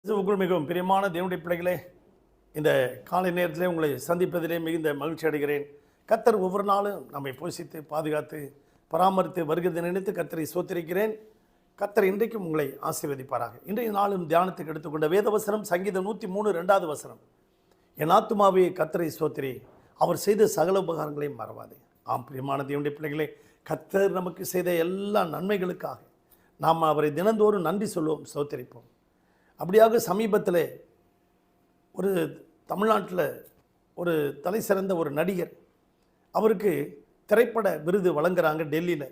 கிறிஸ்துவுக்குள் மிகவும் பிரியமான தேவனுடைய பிள்ளைகளே, இந்த காலை நேரத்திலே உங்களை சந்திப்பதிலே மிகுந்த மகிழ்ச்சி அடைகிறேன். கர்த்தர் ஒவ்வொரு நாளும் நம்மை போஷித்து பாதுகாத்து பராமரித்து வருகிறதை நினைத்து கர்த்தரை ஸ்தோத்திரிக்கிறேன். கர்த்தர் இன்றைக்கும் உங்களை ஆசீர்வதிப்பாராக. இன்றைய நாளும் தியானத்துக்கு எடுத்துக்கொண்ட வேதவசனம் சங்கீதம் 103 2வது வசனம். என் ஆத்துமாவே கர்த்தரை ஸ்தோத்திரி, அவர் செய்த சகல உபகாரங்களையும் மறவாதே. ஆம் பிரியமான தேவனுடைய பிள்ளைகளே, கர்த்தர் நமக்கு செய்த எல்லா நன்மைகளுக்காக நாம் அவரை தினந்தோறும் நன்றி சொல்லுவோம், ஸ்தோத்திரிப்போம். அப்படியாக சமீபத்தில் ஒரு தமிழ்நாட்டில் ஒரு தலை சிறந்த ஒரு நடிகர், அவருக்கு திரைப்பட விருது வழங்குறாங்க. டெல்லியில்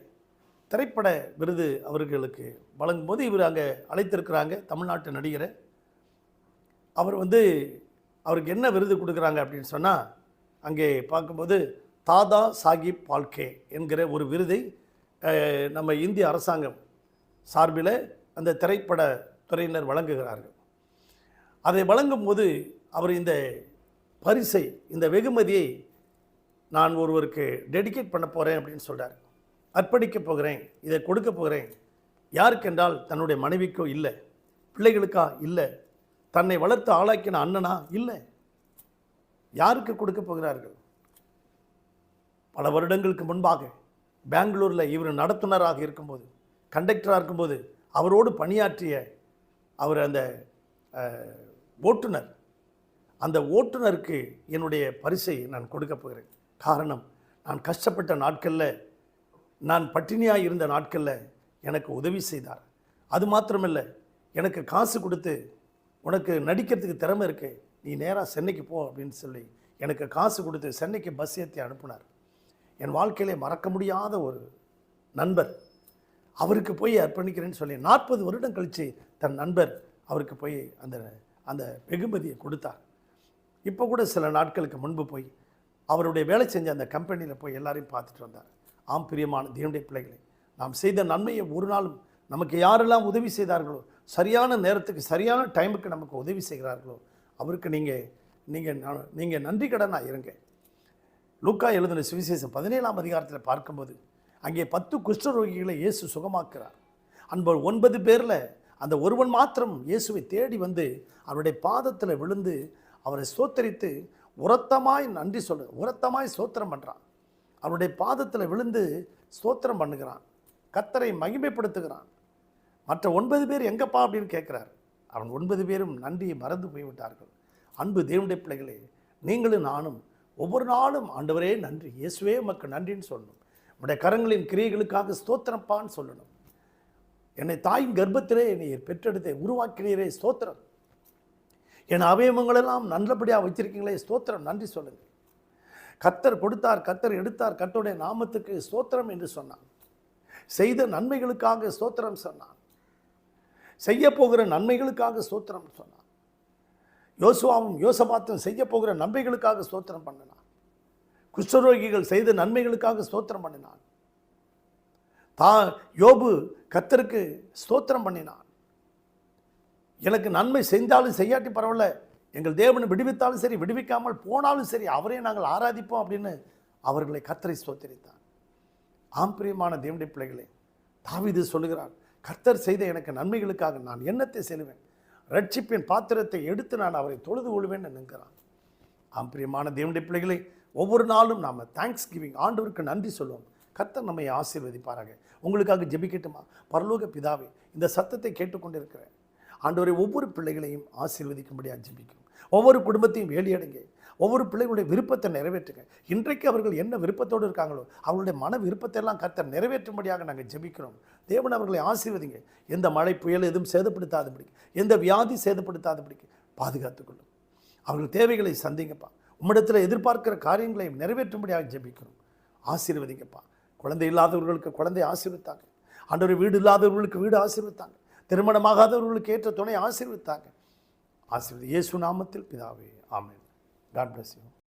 திரைப்பட விருது அவர்களுக்கு வழங்கும்போது இவர் அங்கே அழைத்திருக்கிறாங்க தமிழ்நாட்டு நடிகரை. அவர் அவருக்கு என்ன விருது கொடுக்குறாங்க அப்படின்னு சொன்னால், அங்கே பார்க்கும்போது தாதா சாஹிப் பால்கே என்கிற ஒரு விருதை நம்ம இந்திய அரசாங்கம் சார்பில் அந்த திரைப்பட துறையினர் வழங்குகிறார்கள். அதை வழங்கும்போது அவர் இந்த பரிசை, இந்த வெகுமதியை நான் ஒருவருக்கு டெடிகேட் பண்ண போகிறேன் அப்படின்னு சொல்கிறார். அர்ப்பணிக்க போகிறேன், இதை கொடுக்க போகிறேன். யாருக்கென்றால் தன்னுடைய மனைவிக்கோ இல்லை, பிள்ளைகளுக்கா இல்லை, தன்னை வளர்த்து ஆளாக்கின அண்ணனா இல்லை, யாருக்கு கொடுக்க போகிறார்கள்? பல வருடங்களுக்கு முன்பாக பெங்களூரில் இவர் நடத்துனராக இருக்கும்போது, கண்டக்டராக இருக்கும்போது அவரோடு பணியாற்றிய அவர் அந்த ஓட்டுநர், அந்த ஓட்டுநருக்கு என்னுடைய பரிசை நான் கொடுக்க போகிறேன். காரணம், நான் கஷ்டப்பட்ட நாட்களில், நான் பட்டினியாக இருந்த நாட்களில் எனக்கு உதவி செய்தார். அது மாத்திரமில்லை, எனக்கு காசு கொடுத்து, உனக்கு நடிக்கிறதுக்கு திறமை இருக்கு, நீ நேராக சென்னைக்கு போ அப்படின்னு சொல்லி எனக்கு காசு கொடுத்து சென்னைக்கு பஸ் ஏற்றி அனுப்புனார். என் வாழ்க்கையிலே மறக்க முடியாத ஒரு நண்பர். அவருக்கு போய் அர்ப்பணிக்கிறேன்னு சொல்லி 40 வருடம் கழித்து தன் நண்பர் அவருக்கு போய் அந்த வெகுமதியை கொடுத்தார். இப்போ கூட சில நாட்களுக்கு முன்பு போய் அவருடைய வேலை செஞ்ச அந்த கம்பெனியில் போய் எல்லாரையும் பார்த்துட்டு வந்தார். ஆம் பிரியமான தேவனுடைய பிள்ளைகளை, நாம் செய்த நன்மையை ஒரு நாளும் நமக்கு யாரெல்லாம் உதவி செய்தார்களோ, சரியான நேரத்துக்கு சரியான டைமுக்கு நமக்கு உதவி செய்கிறார்களோ, அவருக்கு நீங்கள் நன்றி கடனாக இருங்க. லூக்கா எழுதின சுவிசேஷம் 17ஆம் அதிகாரத்தில் பார்க்கும்போது அங்கே 10 குஷ்டரோகிகளை இயேசு சுகமாக்குறார். அந்த 9 பேரில் அந்த ஒருவன் மாத்திரம் இயேசுவை தேடி வந்து அவருடைய பாதத்தில் விழுந்து அவரை ஸ்தோத்தரித்து உரத்தமாய் நன்றி உரத்தமாய் ஸ்தோத்திரம் பண்ணுறான். அவருடைய பாதத்தில் விழுந்து ஸ்தோத்திரம் பண்ணுகிறான், கர்த்தரை மகிமைப்படுத்துகிறான். மற்ற 9 பேர் எங்கப்பா அப்படின்னு கேட்குறார். அவன் 9 பேரும் நன்றியை மறந்து போய்விட்டார்கள். அன்பு தேவனுடைய பிள்ளைகளே, நீங்களும் நானும் ஒவ்வொரு நாளும் ஆண்டவரே நன்றி, இயேசுவே உமக்கு நன்றின்னு சொல்லணும். உடைய கரங்களின் கிரியைகளுக்காக ஸ்தோத்திரப்பான்னு சொல்லணும். என்னை தாயின் கர்ப்பத்திலே என்னை பெற்றெடுத்தை உருவாக்கினீரே ஸ்தோத்திரம், என் அவயவங்களெல்லாம் நல்லபடியாக வச்சிருக்கீங்களே ஸ்தோத்திரம், நன்றி சொல்லுங்கள். கர்த்தர் கொடுத்தார், கர்த்தர் எடுத்தார், கர்த்தருடைய நாமத்துக்கு ஸ்தோத்திரம் என்று சொன்னான். செய்த நன்மைகளுக்காக ஸ்தோத்திரம் சொன்னான். செய்ய போகிற நன்மைகளுக்காக ஸ்தோத்திரம் சொன்னான். யோசுவாவும் யோசபாத்தும் செய்ய போகிற நன்மைகளுக்காக ஸ்தோத்திரம் பண்ணினான். குஷ்டரோகிகள் செய்த நன்மைகளுக்காக ஸ்தோத்திரம் பண்ணினான். யோபு கர்த்தருக்கு ஸ்தோத்திரம் பண்ணினான். எனக்கு நன்மை செஞ்சாலும் செய்யாட்டி பரவாயில்ல, எங்கள் தேவனை விடுவித்தாலும் சரி, விடுவிக்காமல் போனாலும் சரி, அவரே நாங்கள் ஆராதிப்போம் அப்படின்னு அவர்களை கர்த்தரை ஸ்தோத்திரித்தான். ஆம் பிரியமான தேவனுடைய பிள்ளைகளே, தாவீது சொல்லுகிறார், கர்த்தர் செய்த எனக்கு நன்மைகளுக்காக நான் என்னத்தை செல்வேன், ரட்சிப்பின் பாத்திரத்தை எடுத்து நான் அவரை தொழுது கொள்வேன் என்கிறான். ஆம் பிரியமான தேவனுடைய பிள்ளைகளை, ஒவ்வொரு நாளும் நாம் தேங்க்ஸ் கிவிங், ஆண்டவருக்கு நன்றி சொல்லுவோம். கர்த்தர் நம்மை ஆசீர்வதிப்பாராக. உங்களுக்காக ஜெபிக்கட்டுமா? பரலோக பிதாவே, இந்த சத்தத்தை கேட்டுக்கொண்டிருக்கிற ஆண்டவரை ஒவ்வொரு பிள்ளைகளையும் ஆசீர்வதிக்கும்படியாக ஜெபிக்கும். ஒவ்வொரு குடும்பத்தையும் வேலியடைங்க, ஒவ்வொரு பிள்ளைகளுடைய விருப்பத்தை நிறைவேற்றுங்க. இன்றைக்கு அவர்கள் என்ன விருப்பத்தோடு இருக்காங்களோ அவர்களுடைய மன விருப்பத்தை எல்லாம் கர்த்தர் நிறைவேற்றும்படியாக நாங்கள் ஜெபிக்கிறோம். தேவன் அவர்களை ஆசீர்வதிங்க. எந்த மழை புயல் எதுவும் சேதப்படுத்தாதபடிக்கு, எந்த வியாதி சேதப்படுத்தாதபடிக்கு பாதுகாத்துக்கொள்ளும். அவர்கள் தேவைகளை சந்திங்கப்பா. உம்மிடத்தில் எதிர்பார்க்கிற காரியங்களை நிறைவேற்றும்படியாக ஜெபிக்கிறோம். ஆசீர்வதிங்கப்பா. குழந்தை இல்லாதவர்களுக்கு குழந்தை ஆசீர்வித்தாங்க. ஆண்டவர் வீடு இல்லாதவர்களுக்கு வீடு ஆசீர்வித்தாங்க. திருமணமாகாதவர்களுக்கு ஏற்ற துணை ஆசீர்வித்தாங்க. ஆசீர்வதி இயேசு நாமத்தில் பிதாவே, ஆமென். God bless you.